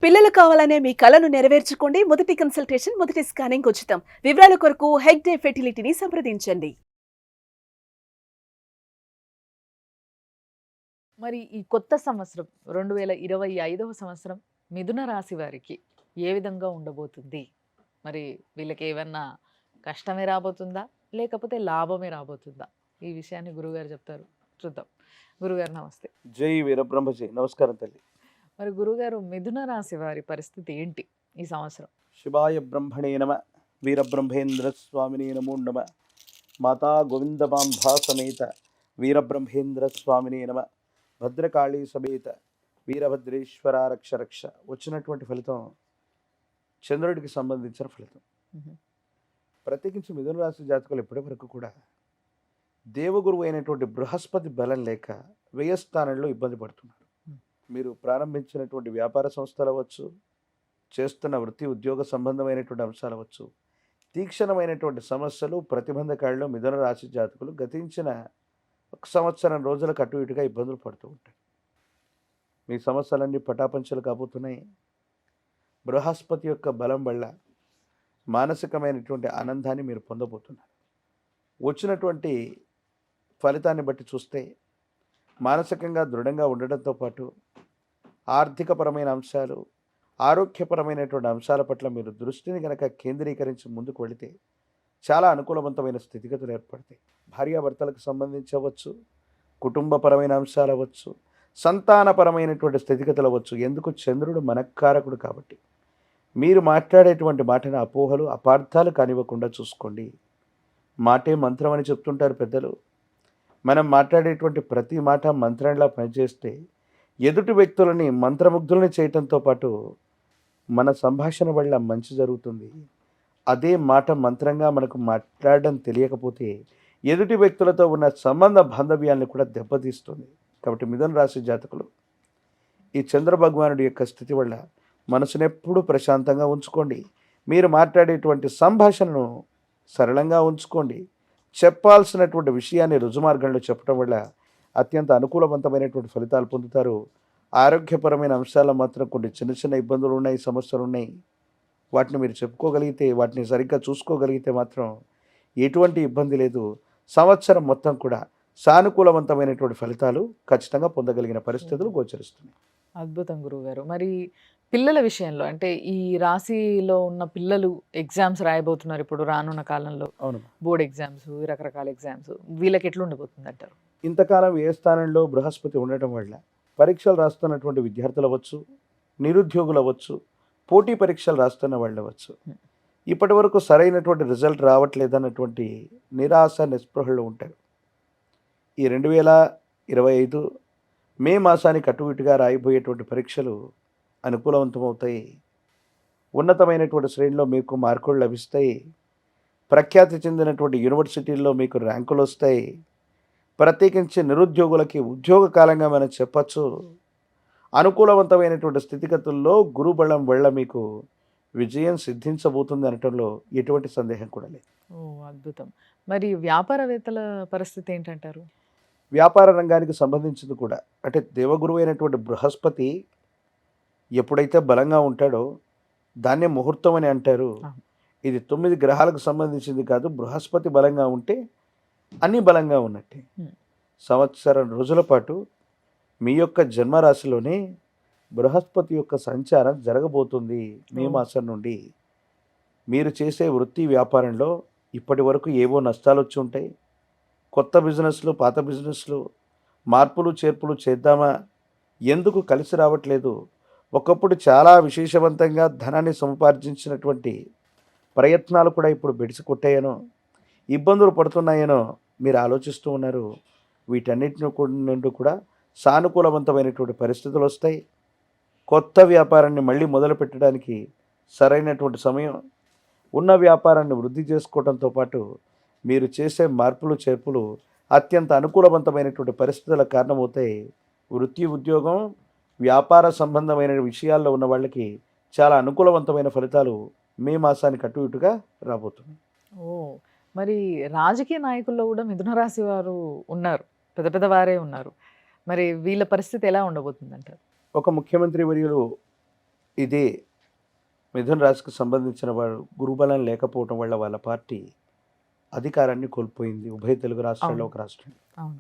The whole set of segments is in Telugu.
పిల్లలు కావాలనే మీ కలను నెరవేర్చుకోండి. మొదటి కన్సల్టేషన్, మొదటి స్కానింగ్ ఉచితం. వివరాల కొరకు హెగ్డే ఫెర్టిలిటీని సంప్రదించండి. మరి ఈ కొత్త సంవత్సరం 2025వ సంవత్సరం మిథున రాశి వారికి ఏ విధంగా ఉండబోతుంది? మరి వీళ్ళకి ఏమన్నా కష్టమే రాబోతుందా? లేకపోతే లాభమే రాబోతుందా? ఈ విషయాన్ని గురువుగారు చెప్తారు. చూద్దాం. గురుగారు నమస్తే. జై వీరబ్రహ్మజీ. నమస్కారం తల్లి. మరి గురుగారు మిథున రాశి వారి పరిస్థితి ఏంటి ఈ సంవత్సరం? శివాయ బ్రహ్మణే నమ. వీరబ్రహ్మేంద్ర స్వామినే నమో నమ. మాతా గోవిందమాంబా సమేత వీరబ్రహ్మేంద్ర స్వామినే నమ. భద్రకాళీ సమేత వీరభద్రేశ్వర రక్ష రక్ష. వచ్చినటువంటి ఫలితం చంద్రుడికి సంబంధించిన ఫలితం. మ్మ్. ప్రత్యేకించి మిథున రాశి జాతకులు ఇప్పటి వరకు కూడా దేవగురువు అయినటువంటి బృహస్పతి బలం లేక వ్యయస్థానంలో ఇబ్బంది పడుతున్నారు. మీరు ప్రారంభించినటువంటి వ్యాపార సంస్థలు అవ్వచ్చు, చేస్తున్న వృత్తి ఉద్యోగ సంబంధమైనటువంటి అంశాలు అవ్వచ్చు, తీక్షణమైనటువంటి సమస్యలు ప్రతిబంధకాల్లో మిథున రాశి జాతకులు గతించిన 1 సంవత్సరం రోజులకు అటు ఇటుగా ఇబ్బందులు పడుతూ ఉంటారు. మీ సమస్యలన్నీ పటాపంచలు కాబోతున్నాయి. బృహస్పతి యొక్క బలం వల్ల మానసికమైనటువంటి ఆనందాన్ని మీరు పొందబోతున్నారు. వచ్చినటువంటి ఫలితాన్ని బట్టి చూస్తే మానసికంగా దృఢంగా ఉండడంతో పాటు ఆర్థికపరమైన అంశాలు, ఆరోగ్యపరమైనటువంటి అంశాల పట్ల మీరు దృష్టిని కనుక కేంద్రీకరించి ముందుకు వెళితే చాలా అనుకూలవంతమైన స్థితిగతులు ఏర్పడతాయి. భార్యాభర్తలకు సంబంధించి అవ్వచ్చు, కుటుంబపరమైన అంశాలు అవ్వచ్చు, సంతానపరమైనటువంటి స్థితిగతులు అవ్వచ్చు. ఎందుకు? చంద్రుడు మనఃకారకుడు కాబట్టి మీరు మాట్లాడేటువంటి మాటను అపోహలు, అపార్థాలు కానివ్వకుండా చూసుకోండి. మాటే మంత్రం అని చెప్తుంటారు పెద్దలు. మనం మాట్లాడేటువంటి ప్రతి మాట మంత్రంలా పనిచేస్తే ఎదుటి వ్యక్తులని మంత్రముగ్ధుల్ని చేయటంతో పాటు మన సంభాషణ వల్ల మంచి జరుగుతుంది. అదే మాట మంత్రంగా మనకు మాట్లాడడం తెలియకపోతే ఎదుటి వ్యక్తులతో ఉన్న సంబంధ బాంధవ్యాలను కూడా దెబ్బతీస్తుంది. కాబట్టి మిథున రాశి జాతకులు ఈ చంద్ర భగవానుడి యొక్క స్థితి వల్ల మనసునెప్పుడూ ప్రశాంతంగా ఉంచుకోండి. మీరు మాట్లాడేటువంటి సంభాషణను సరళంగా ఉంచుకోండి. చెప్పాల్సినటువంటి విషయాన్ని రుజుమార్గంలో చెప్పడం వల్ల అత్యంత అనుకూలవంతమైనటువంటి ఫలితాలు పొందుతారు. ఆరోగ్యపరమైన అంశాల్లో మాత్రం కొన్ని చిన్న చిన్న ఇబ్బందులు ఉన్నాయి, సమస్యలు ఉన్నాయి. వాటిని మీరు చెప్పుకోగలిగితే, వాటిని సరిగ్గా చూసుకోగలిగితే మాత్రం ఎటువంటి ఇబ్బంది లేదు. సంవత్సరం మొత్తం కూడా సానుకూలవంతమైనటువంటి ఫలితాలు ఖచ్చితంగా పొందగలిగిన పరిస్థితులు గోచరిస్తున్నాయి. అద్భుతం గురువుగారు. మరి పిల్లల విషయంలో అంటే ఈ రాశిలో ఉన్న పిల్లలు ఎగ్జామ్స్ రాయబోతున్నారు ఇప్పుడు రానున్న కాలంలో. అవును. బోర్డ్ ఎగ్జామ్స్, రకరకాల ఎగ్జామ్స్. వీళ్ళకి ఎట్లా ఉండబోతుంది అంటారు? ఇంతకాలం ఏ స్థానంలో బృహస్పతి ఉండటం వల్ల పరీక్షలు రాస్తున్నటువంటి విద్యార్థులు అవ్వచ్చు, నిరుద్యోగులు అవ్వచ్చు, పోటీ పరీక్షలు రాస్తున్న వాళ్ళు అవ్వచ్చు, ఇప్పటి వరకు సరైనటువంటి రిజల్ట్ రావట్లేదన్నటువంటి నిరాశ నిస్పృహలు ఉంటారు. ఈ 2025 మే మాసానికి అటు ఇటుగా రాయిపోయేటువంటి పరీక్షలు అనుకూలవంతమవుతాయి. ఉన్నతమైనటువంటి శ్రేణిలో మీకు మార్కులు లభిస్తాయి. ప్రఖ్యాతి చెందినటువంటి యూనివర్సిటీల్లో మీకు ర్యాంకులు వస్తాయి. ప్రత్యేకించి నిరుద్యోగులకి ఉద్యోగ కాలంగా మనం చెప్పచ్చు. అనుకూలవంతమైనటువంటి స్థితిగతుల్లో గురుబలం వల్ల మీకు విజయం సిద్ధించబోతుంది అనటంలో ఎటువంటి సందేహం కూడా లేదు. ఓ అద్భుతం. మరి వ్యాపారవేత్తల పరిస్థితి ఏంటంటారు? వ్యాపార రంగానికి సంబంధించింది కూడా అంటే దేవగురువు అయినటువంటి బృహస్పతి ఎప్పుడైతే బలంగా ఉంటాడో దాన్నే ముహూర్తం అని అంటారు. అవును. ఇది 9 గ్రహాలకు సంబంధించింది కాదు. బృహస్పతి బలంగా ఉంటే అన్నీ బలంగా ఉన్నట్టే. ఉమ్. సంవత్సరం రోజుల పాటు మీ యొక్క జన్మరాశిలోనే బృహస్పతి యొక్క సంచారం జరగబోతుంది. మే ఓ. మాసం నుండి మీరు చేసే వృత్తి వ్యాపారంలో ఇప్పటి వరకు ఏవో నష్టాలు వచ్చి ఉంటాయి. కొత్త బిజినెస్లు, పాత బిజినెస్లు, మార్పులు చేర్పులు చేద్దామా, ఎందుకు కలిసి రావట్లేదు, ఒకప్పుడు చాలా విశేషవంతంగా ధనాన్ని సముపార్జించినటువంటి ప్రయత్నాలు కూడా ఇప్పుడు బెడిసి కొట్టాయనో, ఇబ్బందులు పడుతున్నాయనో మీరు ఆలోచిస్తూ ఉన్నారు. వీటన్నిటిని నుండి కూడా సానుకూలవంతమైనటువంటి పరిస్థితులు వస్తాయి. కొత్త వ్యాపారాన్ని మళ్ళీ మొదలు పెట్టడానికి సరైనటువంటి సమయం. ఉన్న వ్యాపారాన్ని వృద్ధి చేసుకోవడంతో పాటు మీరు చేసే మార్పులు చేర్పులు అత్యంత అనుకూలవంతమైనటువంటి పరిస్థితులకు కారణమవుతాయి. వృత్తి ఉద్యోగం వ్యాపార సంబంధమైన విషయాల్లో ఉన్న వాళ్ళకి చాలా అనుకూలవంతమైన ఫలితాలు మే మాసానికి అటు ఇటుగా రాబోతుంది. ఓ మరి రాజకీయ నాయకుల్లో కూడా మిథున రాశి వారు ఉన్నారు, పెద్ద పెద్ద వారే ఉన్నారు. మరి వీళ్ళ పరిస్థితి ఎలా ఉండబోతుంది అంటారు? ఒక ముఖ్యమంత్రి వర్యులు ఇదే మిథున రాశికి సంబంధించిన వారు గురుబలం లేకపోవటం వల్ల వాళ్ళ పార్టీ అధికారాన్ని కోల్పోయింది ఉభయ తెలుగు రాష్ట్రాల్లో ఒక రాష్ట్రం. అవును.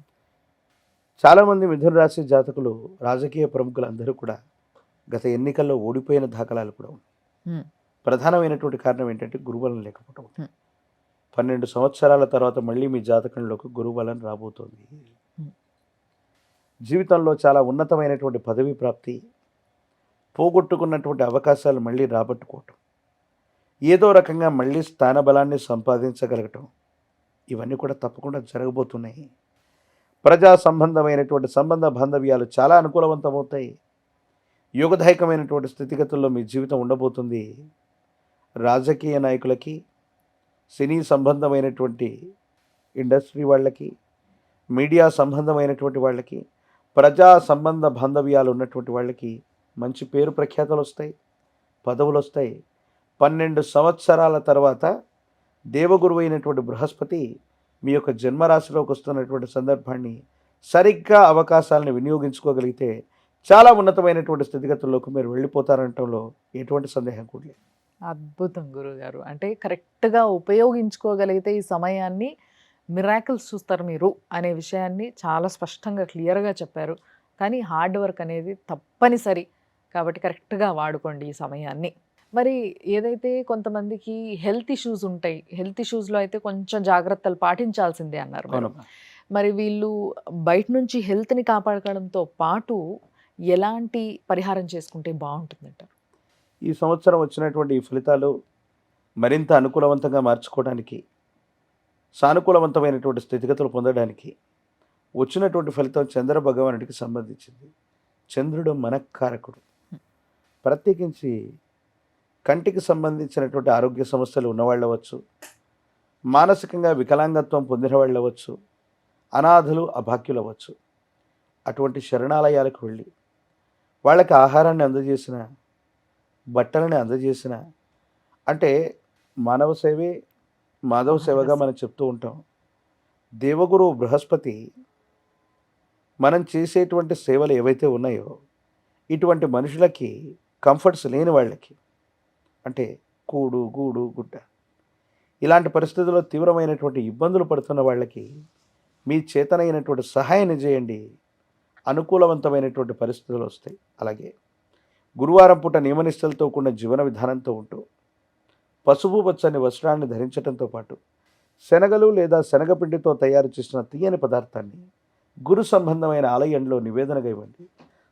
చాలామంది మిథున రాశి జాతకులు రాజకీయ ప్రముఖులందరూ కూడా గత ఎన్నికల్లో ఓడిపోయిన దాఖలాలు కూడా ఉన్నాయి. హ్మ్. ప్రధానమైనటువంటి కారణం ఏంటంటే గురుబలం లేకపోవటం. హ్మ్. 12 సంవత్సరాల తర్వాత మళ్ళీ మీ జాతకంలోకి గురుబలం రాబోతోంది. హ్మ్. జీవితంలో చాలా ఉన్నతమైనటువంటి పదవి ప్రాప్తి, పోగొట్టుకున్నటువంటి అవకాశాలు మళ్ళీ రాబట్టుకోవటం, ఏదో రకంగా మళ్ళీ స్థానబలాన్ని సంపాదించగలగటం, ఇవన్నీ కూడా తప్పకుండా జరగబోతున్నాయి. ప్రజా సంబంధమైనటువంటి సంబంధ బాంధవ్యాలు చాలా అనుకూలవంతమవుతాయి. యోగదాయకమైనటువంటి స్థితిగతుల్లో మీ జీవితం ఉండబోతుంది. రాజకీయ నాయకులకి, సినీ సంబంధమైనటువంటి ఇండస్ట్రీ వాళ్ళకి, మీడియా సంబంధమైనటువంటి వాళ్ళకి, ప్రజా సంబంధ బాంధవ్యాలు ఉన్నటువంటి వాళ్ళకి మంచి పేరు ప్రఖ్యాతలు వస్తాయి, పదవులు వస్తాయి. 12 సంవత్సరాల తర్వాత దేవగురువు అయినటువంటి బృహస్పతి మీ యొక్క జన్మరాశిలోకి వస్తున్నటువంటి సందర్భాన్ని సరిగ్గా అవకాశాలను వినియోగించుకోగలిగితే చాలా ఉన్నతమైనటువంటి స్థితిగతుల్లోకి మీరు వెళ్ళిపోతారనటంలో ఎటువంటి సందేహం కూడా లేదు. అద్భుతం గురుగారు. అంటే కరెక్ట్గా ఉపయోగించుకోగలిగితే ఈ సమయాన్ని మిరాకిల్స్ చూస్తారు మీరు అనే విషయాన్ని చాలా స్పష్టంగా క్లియర్గా చెప్పారు. కానీ హార్డ్ వర్క్ అనేది తప్పనిసరి కాబట్టి కరెక్ట్గా వాడుకోండి ఈ సమయాన్ని. మరి ఏదైతే కొంతమందికి హెల్త్ ఇష్యూస్ ఉంటాయి, హెల్త్ ఇష్యూస్లో అయితే కొంచెం జాగ్రత్తలు పాటించాల్సిందే అన్నారు మీరు. అవునమ్మా. మరి వీళ్ళు బయట నుంచి హెల్త్ని కాపాడుకోవడంతో పాటు ఎలాంటి పరిహారం చేసుకుంటే బాగుంటుందంటారు? ఈ సంవత్సరం వచ్చినటువంటి ఈ ఫలితాలు మరింత అనుకూలవంతంగా మార్చుకోవడానికి, సానుకూలవంతమైనటువంటి స్థితిగతులు పొందడానికి వచ్చినటువంటి ఫలితం చంద్ర భగవానుడికి సంబంధించింది. చంద్రుడు మనఃకారకుడు. ప్రత్యేకించి కంటికి సంబంధించినటువంటి ఆరోగ్య సమస్యలు ఉన్నవాళ్ళు అవ్వచ్చు, మానసికంగా వికలాంగత్వం పొందిన వాళ్ళు అవ్వచ్చు, అనాథలు అభాగ్యులు అవ్వచ్చు. అటువంటి శరణాలయాలకు వెళ్ళి వాళ్ళకి ఆహారాన్ని అందజేసిన, బట్టలని అందజేసిన, అంటే మానవ సేవే మాధవ సేవగా మనం చెప్తూ ఉంటాం. దేవగురువు బృహస్పతి మనం చేసేటువంటి సేవలు ఏవైతే ఉన్నాయో ఇటువంటి మనుషులకి, కంఫర్ట్స్ లేని వాళ్ళకి, అంటే కూడు గూడు గుడ్డ ఇలాంటి పరిస్థితుల్లో తీవ్రమైనటువంటి ఇబ్బందులు పడుతున్న వాళ్ళకి మీ చేతనైనటువంటి సహాయాన్ని చేయండి. అనుకూలవంతమైనటువంటి పరిస్థితులు వస్తాయి. అలాగే గురువారం పూట నియమనిష్టలతో కూడిన జీవన విధానంతో ఉంటూ పసుపు పచ్చని వస్త్రాన్ని ధరించడంతో పాటు శనగలు లేదా శనగపిండితో తయారు చేసిన తీయని పదార్థాన్ని గురు సంబంధమైన ఆలయంలో నివేదనగా ఇవ్వండి.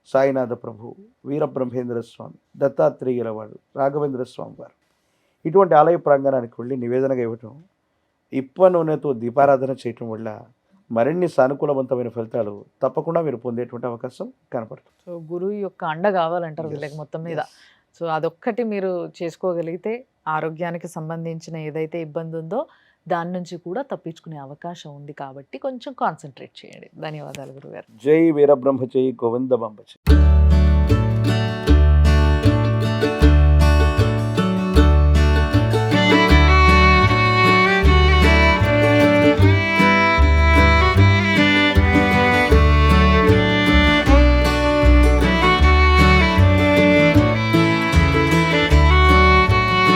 సాయినాథ ప్రభు, వీరబ్రహ్మేంద్ర స్వామి, దత్తాత్రేయుల వారు, రాఘవేంద్ర స్వామి వారు ఇటువంటి ఆలయ ప్రాంగణానికి వెళ్ళి నివేదనగా ఇవ్వటం, ఇప్ప నూనెతో దీపారాధన చేయటం వల్ల మరిన్ని సానుకూలవంతమైన ఫలితాలు తప్పకుండా మీరు పొందేటువంటి అవకాశం కనపడుతుంది. సో గురువు యొక్క అండ కావాలంటారు వీళ్ళకి మొత్తం మీద. Yes. సో అదొక్కటి మీరు చేసుకోగలిగితే ఆరోగ్యానికి సంబంధించిన ఏదైతే ఇబ్బంది ఉందో దాని నుంచి కూడా తప్పించుకునే అవకాశం ఉంది కాబట్టి కొంచెం కాన్సన్ట్రేట్ చేయండి. ధన్యవాదాలు గురుగారు. జై వీరబ్రహ్మ జై గోవింద బంబ జై.